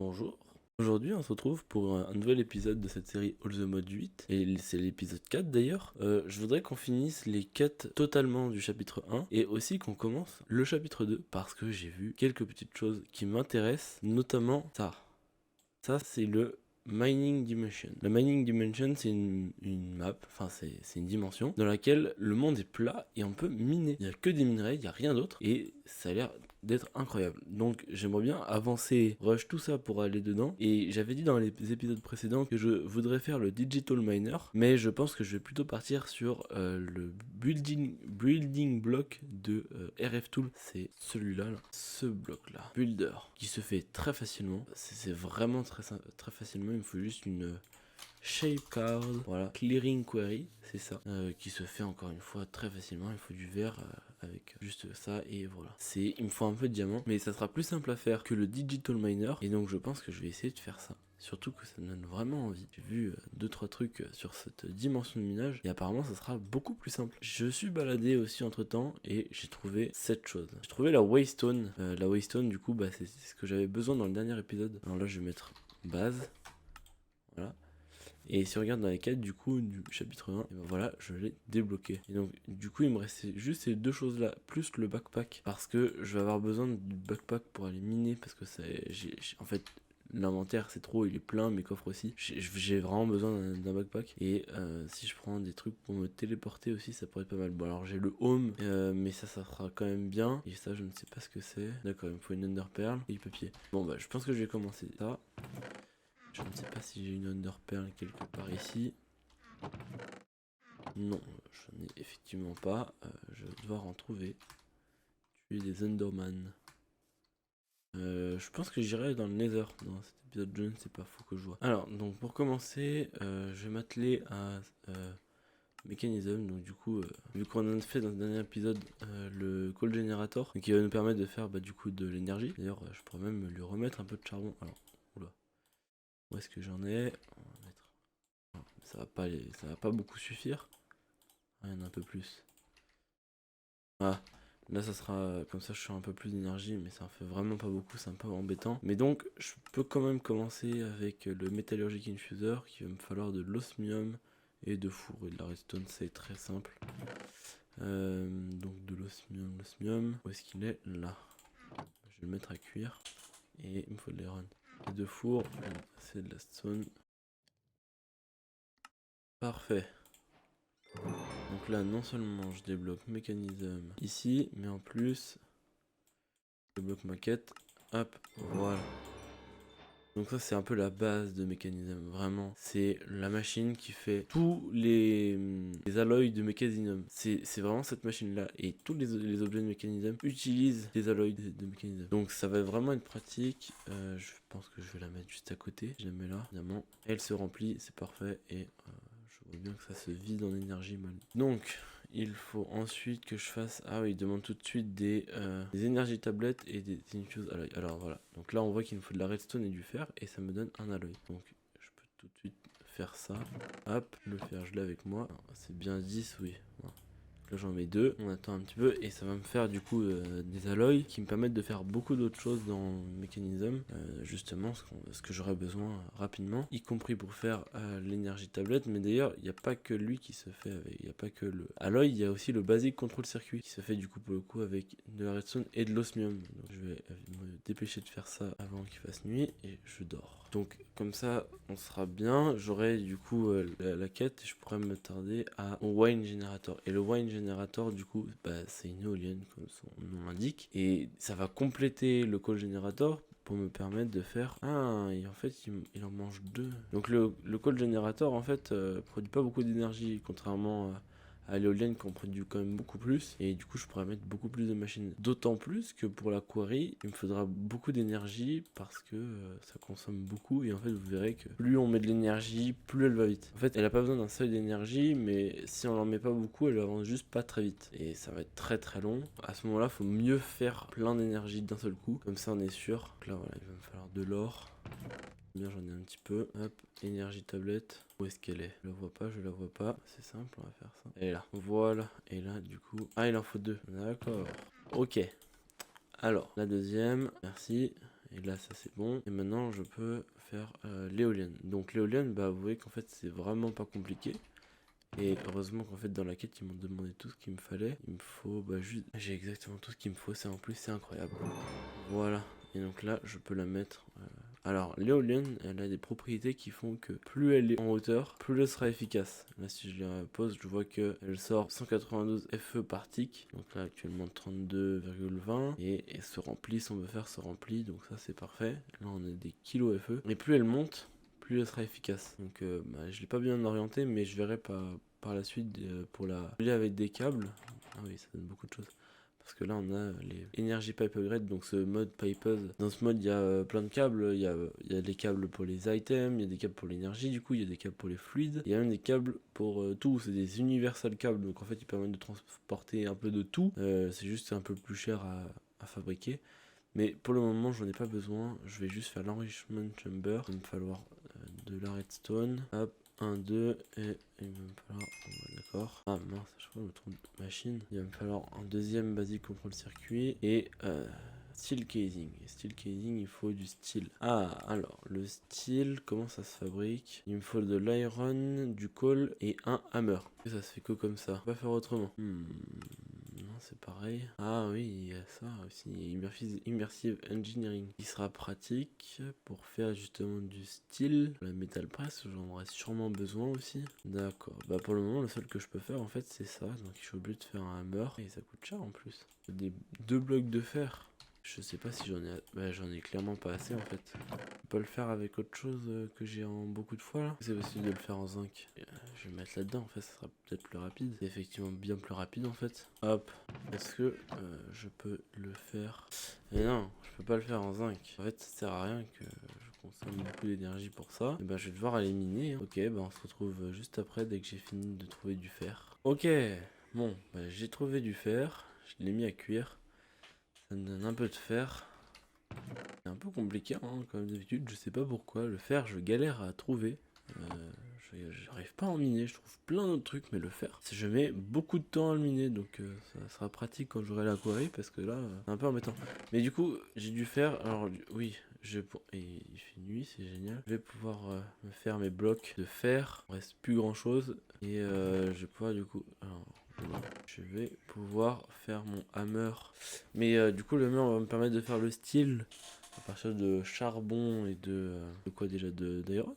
Bonjour. Aujourd'hui, on se retrouve pour un nouvel épisode de cette série All the Mode 8, et c'est l'épisode 4 d'ailleurs. Je voudrais qu'on finisse les quêtes totalement du chapitre 1, et aussi qu'on commence le chapitre 2, parce que j'ai vu quelques petites choses qui m'intéressent, notamment ça. Ça, c'est le Mining Dimension. Le Mining Dimension, c'est une map, enfin c'est une dimension, dans laquelle le monde est plat et on peut miner. Il n'y a que des minerais, il n'y a rien d'autre, et ça a l'air d'être incroyable. Donc j'aimerais bien avancer, rush tout ça pour aller dedans. Et j'avais dit dans les épisodes précédents que je voudrais faire le Digital Miner, mais je pense que je vais plutôt partir sur le building block de RF Tool. C'est celui-là, là. Ce bloc là, Builder, qui se fait très facilement. C'est vraiment très facilement. Il me faut juste une shape card, voilà, clearing query, c'est ça, qui se fait encore une fois très facilement. Il faut du verre avec juste ça, et voilà. Il me faut un peu de diamant, mais ça sera plus simple à faire que le digital miner, et donc je pense que je vais essayer de faire ça. Surtout que ça me donne vraiment envie. J'ai vu 2-3 trucs sur cette dimension de minage, et apparemment ça sera beaucoup plus simple. Je suis baladé aussi entre temps, et j'ai trouvé cette chose. J'ai trouvé la Waystone. La Waystone, du coup, c'est ce que j'avais besoin dans le dernier épisode. Alors là, je vais mettre base. Voilà. Et si on regarde dans les quêtes du coup du chapitre 1, et ben voilà, je l'ai débloqué. Et donc du coup il me restait juste ces deux choses là, plus le backpack, parce que je vais avoir besoin du backpack pour aller miner, parce que en fait l'inventaire c'est trop, il est plein, mes coffres aussi. J'ai vraiment besoin d'un backpack. Et si je prends des trucs pour me téléporter aussi, ça pourrait être pas mal. Bon alors j'ai le home, mais ça sera quand même bien. Et ça je ne sais pas ce que c'est. D'accord, il me faut une underpearl et du papier. Bon bah je pense que je vais commencer ça. Je ne sais pas si j'ai une underpearl quelque part ici. Non, je n'ai effectivement pas. Je vais devoir en trouver. Tuer des Enderman. Je pense que j'irai dans le Nether dans cet épisode. Je ne sais pas, faut que je vois. Alors, donc pour commencer, je vais m'atteler à Mechanism. Donc du coup, vu qu'on a fait dans le dernier épisode le Coal Generator, qui va nous permettre de faire du coup de l'énergie. D'ailleurs, je pourrais même lui remettre un peu de charbon. Alors, oula. Où est-ce que j'en ai? On va mettre... ça va pas beaucoup suffire. Ah, il y en a un peu plus. Ah, là ça sera comme ça, je suis un peu plus d'énergie, mais ça en fait vraiment pas beaucoup, c'est un peu embêtant. Mais donc je peux quand même commencer avec le Metallurgic Infuser, qui va me falloir de l'osmium et de four et de la redstone. C'est très simple. Donc de l'osmium, où est-ce qu'il est? Là. Je vais le mettre à cuire, et il me faut de l'iron. Et de four, c'est de la stone. Parfait. Donc là, non seulement je débloque mécanisme ici, mais en plus, je débloque ma quête. Hop, voilà. Donc ça, c'est un peu la base de mécanisme, vraiment. C'est la machine qui fait tous les alloys de mécanisme. C'est vraiment cette machine-là. Et tous les objets de mécanisme utilisent les alloys de mécanisme. Donc ça va vraiment être pratique. Je pense que je vais la mettre juste à côté. Je la mets là, évidemment. Elle se remplit, c'est parfait. Et je vois bien que ça se vide en énergie mal. Donc, il faut ensuite que je fasse... Ah oui, il demande tout de suite des énergies tablettes et des infuse alloy. Alors voilà. Donc là, on voit qu'il me faut de la redstone et du fer, et ça me donne un alloy. Donc, je peux tout de suite faire ça. Hop, le fer, je l'ai avec moi. C'est bien 10, oui. Voilà. Là j'en mets deux, on attend un petit peu, et ça va me faire du coup des alloys qui me permettent de faire beaucoup d'autres choses dans Mechanism, justement ce que j'aurais besoin rapidement, y compris pour faire l'énergie tablette. Mais d'ailleurs il n'y a pas que lui qui se fait avec, il n'y a pas que le alloy, il y a aussi le basic control circuit qui se fait du coup pour le coup avec de la redstone et de l'osmium. Donc je vais me dépêcher de faire ça avant qu'il fasse nuit, et je dors. Donc comme ça on sera bien, j'aurai du coup la quête, et je pourrais me tarder au wine generator. Et le wine generator du coup c'est une éolienne comme son nom l'indique, et ça va compléter le coal generator pour me permettre de faire... Ah, et en fait il en mange deux. Donc le coal generator en fait produit pas beaucoup d'énergie, contrairement à l'éolienne qu'on produit quand même beaucoup plus, et du coup je pourrais mettre beaucoup plus de machines. D'autant plus que pour la quarry il me faudra beaucoup d'énergie, parce que ça consomme beaucoup, et en fait vous verrez que plus on met de l'énergie, plus elle va vite. En fait elle a pas besoin d'un seuil d'énergie, mais si on en met pas beaucoup, elle avance juste pas très vite, et ça va être très très long. À ce moment là faut mieux faire plein d'énergie d'un seul coup, comme ça on est sûr. Donc là voilà, il va me falloir de l'or. Bien, j'en ai un petit peu. Hop, énergie tablette. Où est-ce qu'elle est? Je la vois pas, je la vois pas. C'est simple, on va faire ça. Elle est là. Voilà. Et là, du coup... Ah, il en faut deux. D'accord. Ok. Alors, la deuxième. Merci. Et là ça c'est bon. Et maintenant je peux faire l'éolienne. Donc l'éolienne, bah vous voyez qu'en fait c'est vraiment pas compliqué. Et heureusement qu'en fait dans la quête ils m'ont demandé tout ce qu'il me fallait. Il me faut bah juste... J'ai exactement tout ce qu'il me faut, c'est en plus c'est incroyable. Voilà. Et donc là je peux la mettre... Alors l'éolienne elle a des propriétés qui font que plus elle est en hauteur, plus elle sera efficace. Là si je la pose je vois qu'elle sort 192 FE par tick. Donc là actuellement 32,20. Et elle se remplit, si on veut faire se remplit. Donc ça c'est parfait. Là on a des kilos FE. Et plus elle monte, plus elle sera efficace. Donc bah, je l'ai pas bien orienté, mais je verrai par la suite pour la lier avec des câbles. Ah oui, ça donne beaucoup de choses. Parce que là on a les Energy Pipe Upgrade, donc ce mode Pipers. Dans ce mode il y a plein de câbles, il y a des câbles pour les items, il y a des câbles pour l'énergie, du coup il y a des câbles pour les fluides, il y a même des câbles pour tout, c'est des universal câbles, donc en fait ils permettent de transporter un peu de tout, c'est juste un peu plus cher à fabriquer. Mais pour le moment j'en ai pas besoin, je vais juste faire l'enrichment chamber, il va me falloir de la redstone, hop. 1, 2, et il va me falloir... D'accord. Ah mince, je crois que je me trompe de machine. Il va me falloir un deuxième basic control circuit et steel casing. Et steel casing, il faut du steel. Ah, alors, le steel, comment ça se fabrique? Il me faut de l'iron, du coal et un hammer. Et ça se fait que comme ça. On va faire autrement. Non, c'est pareil. Ah oui, il y a ça aussi. Immersive Engineering qui sera pratique pour faire justement du steel. La metal press, j'en aurai sûrement besoin aussi. D'accord. Bah pour le moment, le seul que je peux faire en fait, c'est ça. Donc je suis obligé de faire un hammer. Et ça coûte cher en plus. Des 2 blocs de fer. Je sais pas si j'en ai... Bah j'en ai clairement pas assez en fait. Je peux le faire avec autre chose que j'ai en beaucoup de fois là. C'est possible de le faire en zinc. Je vais mettre là-dedans en fait, ça sera peut-être plus rapide. C'est effectivement bien plus rapide en fait. Hop. Est-ce que je peux le faire? Et non, je peux pas le faire en zinc. En fait, ça sert à rien que je consomme beaucoup d'énergie pour ça. Et ben je vais devoir aller miner. Hein. Ok, bah on se retrouve juste après dès que j'ai fini de trouver du fer. Ok, bon, bah, j'ai trouvé du fer. Je l'ai mis à cuire. Ça me donne un peu de fer. C'est un peu compliqué, hein, comme d'habitude. Je sais pas pourquoi. Le fer, je galère à trouver. J'arrive pas à en miner. Je trouve plein d'autres trucs, mais le fer, je mets beaucoup de temps à le miner. Donc ça sera pratique quand j'aurai la quarry. Parce que là, c'est un peu embêtant. Mais du coup, j'ai dû faire. Alors, oui, et il fait nuit, c'est génial. Je vais pouvoir me faire mes blocs de fer. Il reste plus grand chose. Et je vais pouvoir, du coup. Alors, je vais pouvoir faire mon hammer. Mais du coup le hammer va me permettre de faire le steel à partir de charbon et de quoi déjà, d'iron.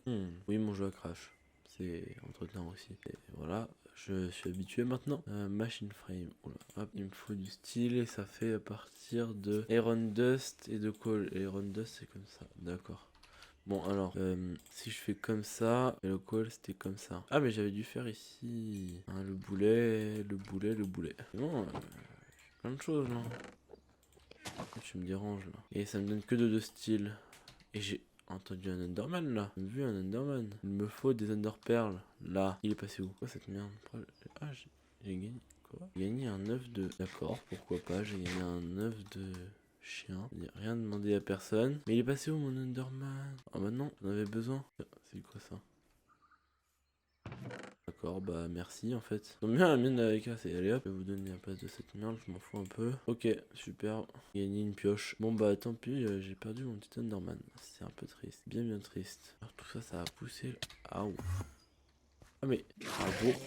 Oui, mon jeu a crash. C'est entretenant aussi. Et voilà, je suis habitué maintenant. Machine frame. Oula. Hop, il me faut du steel et ça fait à partir de iron dust et de coal. Et iron dust c'est comme ça. D'accord. Bon alors, si je fais comme ça, et le call c'était comme ça. Ah mais j'avais dû faire ici hein, le boulet, le boulet, le boulet. Non, plein de choses là. Tu me déranges là. Et ça me donne que de style. Et j'ai entendu un Enderman là. J'ai vu un Enderman. Il me faut des Enderperles. Là. Il est passé où? Quoi cette merde? Ah j'ai gagné. Quoi? J'ai gagné un œuf de... D'accord, pourquoi pas. J'ai gagné un œuf de... chien. Il n'y a rien demandé à personne. Mais il est passé où mon Enderman? Ah bah non, j'en avais besoin. C'est quoi ça? D'accord, bah merci en fait. Donc bien la mienne avec là, c'est allez hop, je vais vous donner la place de cette merde, je m'en fous un peu. Ok, super. Gagné une pioche. Bon bah tant pis, j'ai perdu mon petit Enderman. C'est un peu triste, bien triste. Alors tout ça, ça a poussé. Ah ouf. Ah mais bravo.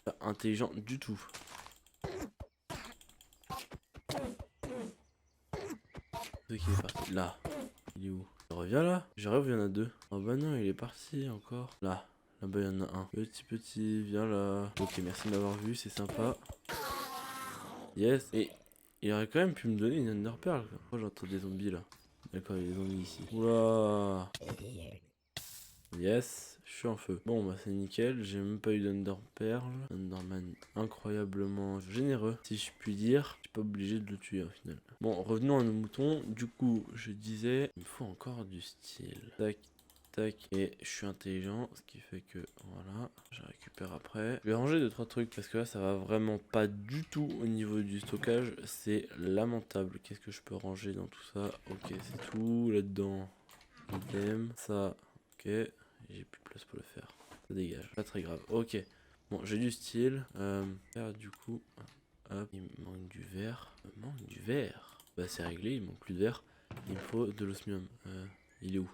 Pas intelligent du tout. C'est qui est parti là. Il est où? Il revient là? Je rêve, il y en a deux. Oh bah non, il est parti encore. Là. Là-bas, il y en a un. Petit, viens là. Ok, merci de m'avoir vu, c'est sympa. Yes. Et il aurait quand même pu me donner une Ender Pearl. Pourquoi j'entends des zombies là? D'accord, il y a des zombies ici. Oula. Yes, je suis en feu. Bon, bah c'est nickel. J'ai même pas eu d'Ender Pearl. Enderman incroyablement généreux, si je puis dire. Je suis pas obligé de le tuer au final. Bon, revenons à nos moutons. Du coup, je disais, il me faut encore du style. Tac. Tac, et je suis intelligent, ce qui fait que voilà, je récupère après. Je vais ranger 2-3 trucs parce que là ça va vraiment pas du tout au niveau du stockage, c'est lamentable. Qu'est-ce que je peux ranger dans tout ça? Ok, c'est tout là-dedans. Item, ça, ok, j'ai plus de place pour le faire. Ça dégage, pas très grave. Ok, bon, j'ai du style. Du coup, hop, il me manque du verre. Il me manque du verre. Bah c'est réglé, il manque plus de verre. Il me faut de l'osmium. Il est où?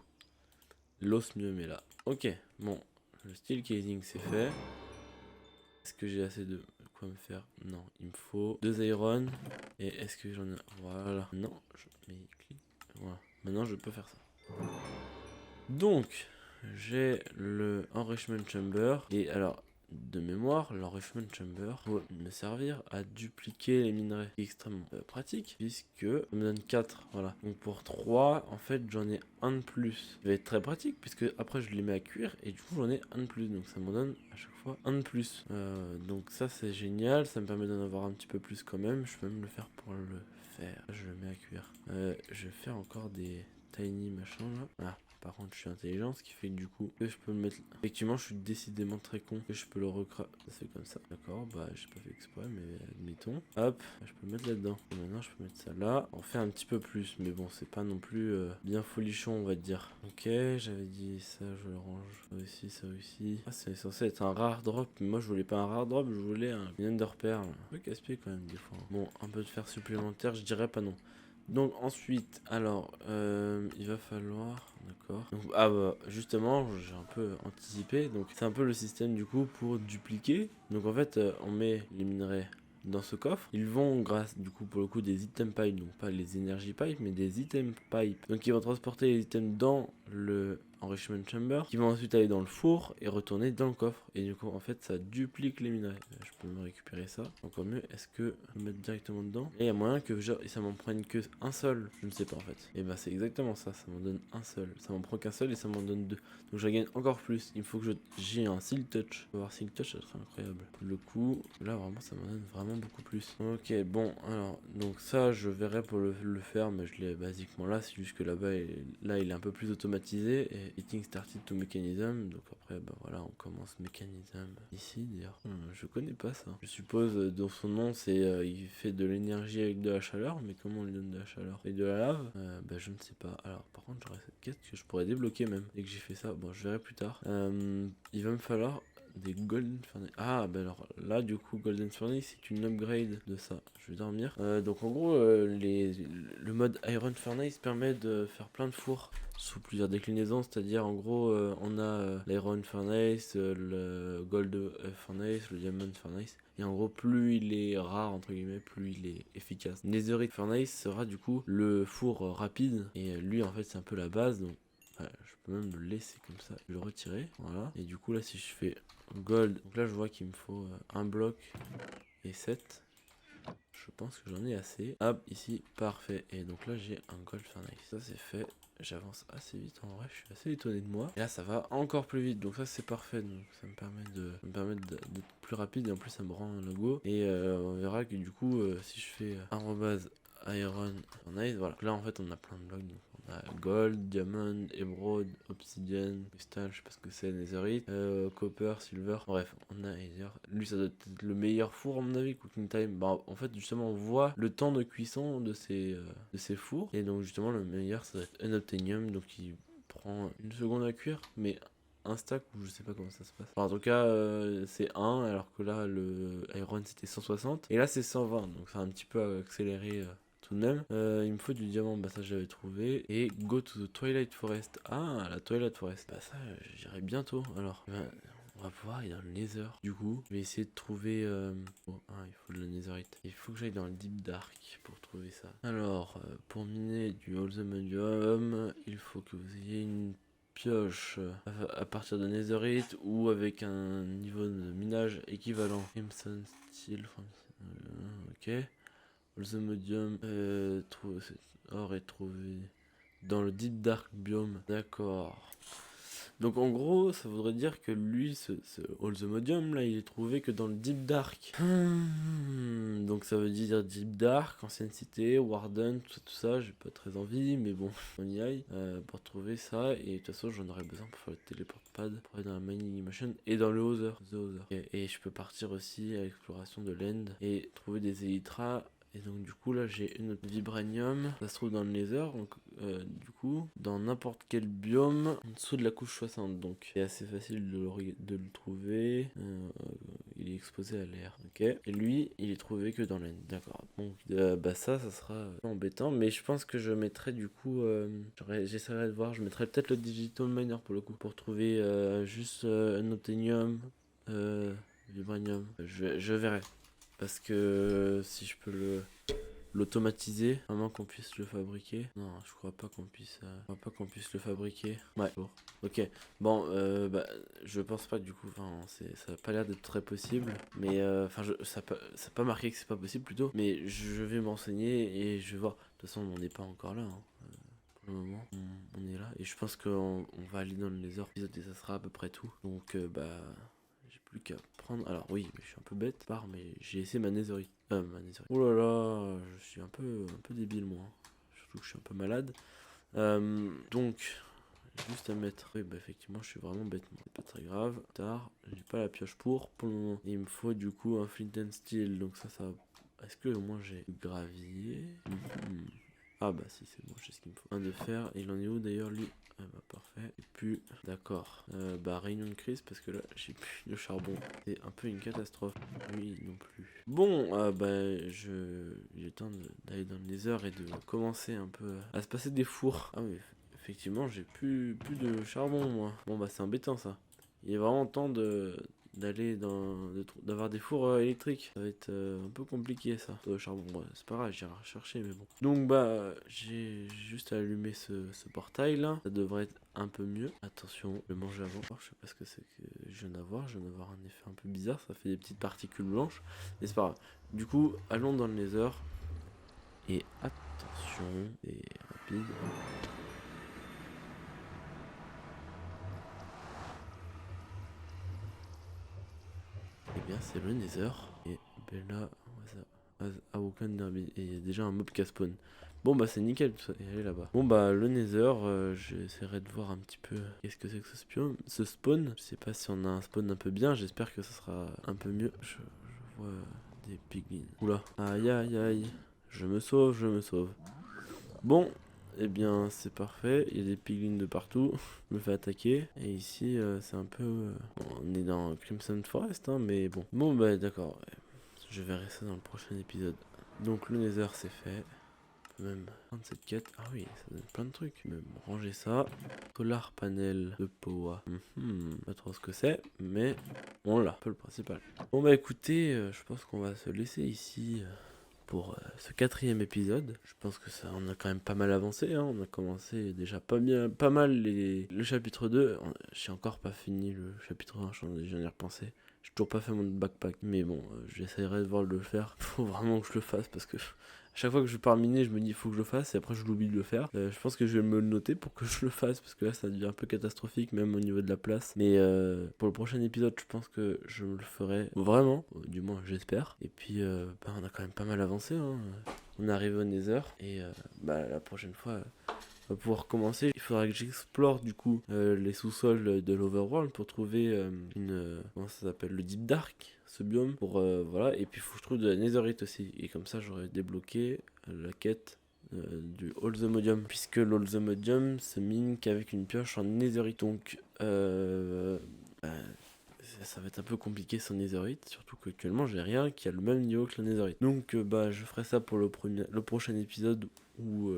L'osmium est là. Ok, bon. Le steel casing c'est fait. Est-ce que j'ai assez de quoi me faire? Non, il me faut 2 iron. Et est-ce que j'en ai... Voilà. Non, mais clic. Voilà. Maintenant je peux faire ça. Donc, j'ai le enrichment chamber. Et alors, de mémoire, l'enrichment chamber peut me servir à dupliquer les minerais. C'est extrêmement pratique, puisque ça me donne 4. Voilà. Donc pour 3, en fait, j'en ai un de plus. Ça va être très pratique, puisque après, je les mets à cuire. Et du coup, j'en ai un de plus. Donc ça me donne à chaque fois un de plus. Donc ça, c'est génial. Ça me permet d'en avoir un petit peu plus quand même. Je peux même le faire pour le faire. Je le mets à cuire. Je vais faire encore des tiny machins là. Ah. Par contre, je suis intelligent, ce qui fait que du coup, je peux le mettre. Effectivement, je suis décidément très con. Que je peux le recracher. Ça fait comme ça. D'accord, bah, j'ai pas fait exprès, mais admettons. Hop, je peux le mettre là-dedans. Et maintenant, je peux mettre ça là. On fait un petit peu plus, mais bon, c'est pas non plus bien folichon, on va dire. Ok, j'avais dit ça, je le range. Ça aussi, ça aussi. Ah, c'est censé être un rare drop. Mais moi, je voulais pas un rare drop, je voulais une ender pearl. Un peu casse-pied quand même, des fois. Bon, un peu de fer supplémentaire, je dirais pas non. Donc ensuite, alors, il va falloir, d'accord. Ah bah justement, j'ai un peu anticipé. Donc c'est un peu le système du coup pour dupliquer. Donc en fait, on met les minerais dans ce coffre. Ils vont grâce du coup pour le coup des item pipes, donc pas les energy pipes, mais des item pipes. Donc ils vont transporter les items dans le enrichment chamber, qui vont ensuite aller dans le four et retourner dans le coffre. Et du coup, en fait, ça duplique les minerais. Je peux me récupérer ça. Encore mieux, est-ce que je peux mettre directement dedans? Et il y a moyen que ça m'en prenne que un seul. Je ne sais pas en fait. Et bah, c'est exactement ça. Ça m'en donne un seul. Ça m'en prend qu'un seul et ça m'en donne deux. Donc, je gagne encore plus. Il faut que j'ai un seal touch. On va voir seal touch, ça serait incroyable. Le coup, là, vraiment, ça m'en donne vraiment beaucoup plus. Ok, bon, alors, donc ça, je verrai pour le faire, mais je l'ai basiquement là. C'est juste que là-bas, là, il est un peu plus automatisé. Et hitting started to mechanism. Donc après, bah voilà, on commence mechanism ici d'ailleurs. Je connais pas ça. Je suppose dans son nom, c'est il fait de l'énergie avec de la chaleur. Mais comment on lui donne de la chaleur? Et de la lave? Bah je ne sais pas. Alors par contre, j'aurais cette quête que je pourrais débloquer même. Dès que j'ai fait ça, bon, je verrai plus tard. Il va me falloir des golden furnace. Ah bah alors là du coup golden furnace c'est une upgrade de ça. Je vais dormir. Donc en gros le mode iron furnace permet de faire plein de fours sous plusieurs déclinaisons, c'est-à-dire en gros on a l'iron furnace, le gold furnace, le diamond furnace. Et en gros plus il est rare entre guillemets, plus il est efficace. Netherite furnace sera du coup le four rapide et lui en fait c'est un peu la base donc je peux même le laisser comme ça, le retirer, voilà. Et du coup là si je fais gold, donc là je vois qu'il me faut un bloc et 7. Je pense que j'en ai assez. Hop, ici, parfait. Et donc là j'ai un gold furnace. Ça c'est fait. J'avance assez vite en vrai, je suis assez étonné de moi. Et là ça va encore plus vite, donc ça c'est parfait. Donc ça me permet d'être plus rapide et en plus ça me rend un logo. Et on verra que du coup si je fais arrobase iron furnace, voilà. Donc là en fait on a plein de blocs. Donc on a gold, diamond, émeraude, obsidian, cristal, je sais pas ce que c'est, netherite, copper, silver. Bref, on a Ether. Lui ça doit être le meilleur four à mon avis, cooking time. Bah en fait justement on voit le temps de cuisson de ces fours. Et donc justement le meilleur ça doit être unobtainium, donc il prend une seconde à cuire, mais un stack ou je sais pas comment ça se passe. Enfin, en tout cas c'est 1 alors que là le iron c'était 160 et là c'est 120 donc ça a un petit peu accéléré tout de même. Il me faut du diamant, bah ça j'avais trouvé. Et go to the Twilight Forest. Ah, la Twilight Forest. Bah ça j'irai bientôt. Alors, on va pouvoir aller dans le Nether. Du coup, je vais essayer de trouver... il faut de la Netherite. Il faut que j'aille dans le Deep Dark pour trouver ça. Alors, pour miner du Holzemodium, il faut que vous ayez une pioche à partir de Netherite ou avec un niveau de minage équivalent. Crimson Steel. Ok. Holzemodium, or est trouvé dans le Deep Dark biome. D'accord. Donc en gros, ça voudrait dire que lui, ce Holzemodium là, il est trouvé que dans le Deep Dark. Donc ça veut dire Deep Dark, ancienne cité, Warden, tout ça, j'ai pas très envie, mais bon, on y aille pour trouver ça. Et de toute façon, j'en aurais besoin pour faire le teleport pad, pour aller dans la mining machine et dans le Other. Et je peux partir aussi à l'exploration de l'End et trouver des élytras Et donc du coup là j'ai une autre vibranium. Ça se trouve dans le nether. Donc du coup dans n'importe quel biome en dessous de la couche 60. Donc c'est assez facile de le trouver. Il est exposé à l'air. Ok. Et lui il est trouvé que dans la... D'accord. Donc bah ça sera embêtant. Mais je pense que je mettrai du coup... j'essaierai de voir. Je mettrai peut-être le digital miner pour le coup. Pour trouver juste un obtenium. Vibranium. Je verrai. Parce que si je peux l'automatiser, vraiment qu'on puisse le fabriquer. Non, je crois pas qu'on puisse le fabriquer. Ouais, bon. Ok. Bon, bah, je pense pas du coup. Enfin, ça a pas l'air d'être très possible. Mais enfin, ça a pas marqué que c'est pas possible plutôt. Mais je vais m'enseigner et je vais voir. De toute façon, on n'est pas encore là. Hein. Pour le moment, on est là. Et je pense qu'on va aller dans le nether épisode et ça sera à peu près tout. Donc, bah. J'ai plus qu'à prendre. Alors oui, je suis un peu bête, mais j'ai essayé ma netherite. Oh là là, je suis un peu débile moi. Surtout que je suis un peu malade. Donc, juste à mettre. Oui, bah effectivement, je suis vraiment bête. C'est pas très grave. Tard, j'ai pas la pioche pour le moment. Et il me faut du coup un flint and steel. Donc ça. Est-ce que au moins j'ai du gravier? Ah bah si, c'est bon, j'ai ce qu'il me faut. Un de fer. Et il en est où d'ailleurs lui? Ah bah parfait. Et puis, d'accord. Bah réunion de crise parce que là j'ai plus de charbon. C'est un peu une catastrophe. Oui, non plus. Bon, bah j'ai le temps d'aller dans le nether et de commencer un peu à se passer des fours. Ah oui, effectivement, j'ai plus de charbon moi. Bon bah c'est embêtant ça. Il est vraiment temps d'avoir des fours électriques. Ça va être un peu compliqué ça. Charbon, ouais, c'est pas grave, j'irai rechercher mais bon. Donc bah j'ai juste à allumer ce portail là. Ça devrait être un peu mieux. Attention, je vais manger avant. Je sais pas ce que c'est que je viens d'avoir. Je viens d'avoir un effet un peu bizarre. Ça fait des petites particules blanches. Mais c'est pas grave. Du coup, allons dans le nether. Et attention, c'est rapide. Eh bien, c'est le nether. Et Bella, Awoken Derby. Et il y a déjà un mob qui a spawn. Bon, bah, c'est nickel. Elle est là-bas. Bon, bah, le nether, j'essaierai de voir un petit peu qu'est-ce que c'est que ce spawn. Je sais pas si on a un spawn un peu bien. J'espère que ça sera un peu mieux. Je vois des piglins. Oula. Aïe, aïe, aïe. Je me sauve. Bon. Eh bien, c'est parfait. Il y a des piglins de partout. Je me fais attaquer. Et ici, c'est un peu... on est dans Crimson Forest, hein, mais bon. Bon, bah, d'accord. Je verrai ça dans le prochain épisode. Donc, le nether, c'est fait. On peut même prendre cette quête. Ah oui, ça donne plein de trucs. Même ranger ça. Solar panel de Powa. Pas trop ce que c'est, mais on l'a. Un peu le principal. Bon, bah, écoutez, je pense qu'on va se laisser ici... pour ce 4e épisode. Je pense que ça, on a quand même pas mal avancé, hein. On a commencé déjà pas mal le chapitre 2. J'ai encore pas fini le chapitre 1, j'en ai repensé. J'ai toujours pas fait mon backpack, mais bon, j'essaierai de voir de le faire. Faut vraiment que je le fasse parce que à chaque fois que je pars miner, je me dis il faut que je le fasse et après je l'oublie de le faire. Je pense que je vais me le noter pour que je le fasse parce que là ça devient un peu catastrophique même au niveau de la place. Mais pour le prochain épisode, je pense que je me le ferai vraiment, du moins j'espère. Et puis bah, on a quand même pas mal avancé, hein. On est arrivé au nether et bah, la prochaine fois on va pouvoir commencer. Il faudra que j'explore du coup les sous-sols de l'Overworld pour trouver comment ça s'appelle, le Deep Dark, ce biome, pour voilà. Et puis il faut que je trouve de la netherite aussi et comme ça j'aurai débloqué la quête du All the Modium, puisque l'All the Modium se mine qu'avec une pioche en netherite. Donc ça va être un peu compliqué sans netherite, surtout qu'actuellement j'ai rien qui a le même niveau que la netherite. Donc bah je ferai ça pour le prochain épisode ou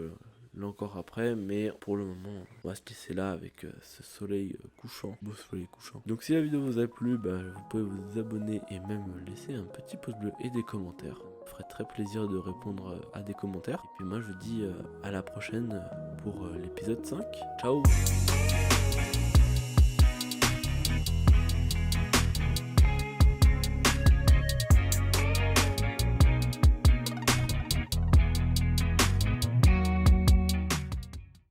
là encore après, mais pour le moment on va se laisser là avec ce soleil couchant, beau soleil couchant. Donc si la vidéo vous a plu, bah, vous pouvez vous abonner et même laisser un petit pouce bleu et des commentaires. Ça me ferait très plaisir de répondre à des commentaires. Et puis moi je vous dis à la prochaine pour l'épisode 5. Ciao.